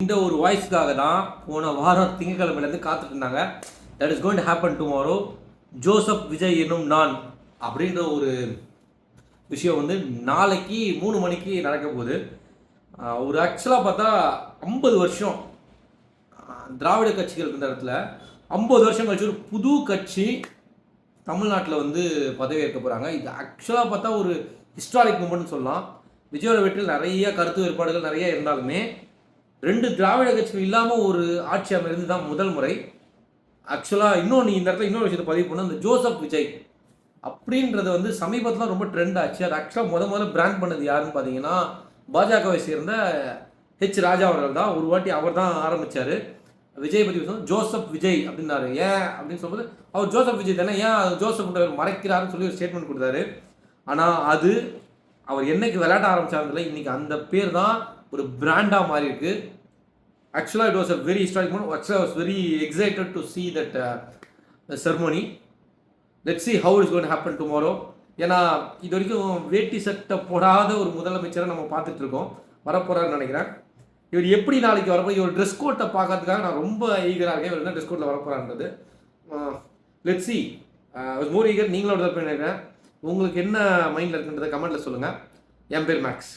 இந்த ஒரு வாய்ஸ்க்காக தான் போன வாரம் திங்கட்கிழமையிலேருந்து காத்துட்டு இருந்தாங்க. That is going to happen tomorrow. Joseph Vijay என்னும் நான் அப்படின்ற ஒரு விஷயம் வந்து நாளைக்கு 3 மணிக்கு நடக்க போகுது. ஒரு ஆக்சுவலாக பார்த்தா 50 வருஷம் திராவிட கட்சிகள் இருந்த இடத்துல 50 வருஷம் கழிச்சு ஒரு புது கட்சி தமிழ்நாட்டில் வந்து பதவியேற்க போகிறாங்க. இது ஆக்சுவலாக பார்த்தா ஒரு ஹிஸ்டாரிக் மூமெண்ட்னு சொல்லலாம். விஜயோட வீட்டில் நிறைய கருத்து வேறுபாடுகள் நிறைய இருந்தாலுமே 2 திராவிட கட்சிகள் இல்லாமல் ஒரு ஆட்சி அமைந்து தான் முதல் முறை. ஆக்சுவலாக இன்னொன்று இந்த இடத்துல இன்னொரு விஷயத்தை பதிவு பண்ண, இந்த ஜோசப் விஜய் அப்படின்றது வந்து சமீபத்தில் ரொம்ப ட்ரெண்ட் ஆச்சு. அது ஆக்சுவலாக முதல்ல பிராண்ட் பண்ணது யாருன்னு பார்த்தீங்கன்னா பாஜகவை சேர்ந்த ஹெச் ராஜா அவர்கள் தான். ஒரு வாட்டி அவர் தான் ஆரம்பித்தார். விஜய் பற்றி சொன்னால் ஜோசப் விஜய் அப்படின்னாரு. ஏன் அப்படின்னு சொல்லும்போது அவர் ஜோசப் விஜய் தானே, ஏன் ஜோசப் மறைக்கிறாருன்னு சொல்லி ஒரு ஸ்டேட்மெண்ட் கொடுத்தாரு. ஆனால் அது அவர் என்னைக்கு விளையாட ஆரம்பிச்சாருல இன்னைக்கு அந்த பேர் தான் ஒரு பிராண்டாக மாறி இருக்கு. ஆக்சுவலாக it was a very historic moment. ஆக்சுவலாக was very excited to see that ceremony. Let's see how it's going to happen tomorrow. ஏன்னா இது வரைக்கும் வேட்டி சட்டை போடாத ஒரு முதலமைச்சரை நம்ம பார்த்துட்டு இருக்கோம். வரப்போறாருன்னு நினைக்கிறேன். இவர் எப்படி நாளைக்கு வரப்போ இவர் ட்ரெஸ் கோட்டை பார்க்கறதுக்காக நான் ரொம்ப ஈகராக இருக்கேன். இவர் என்ன ட்ரெஸ் கோட்டில் வரப்போறான்றது. Let's see. More eager. நீங்களோட நினைக்கிறேன். உங்களுக்கு என்ன மைண்டில் இருக்குன்றதை கமெண்ட்டில் சொல்லுங்கள். என் பேர் மேக்ஸ்.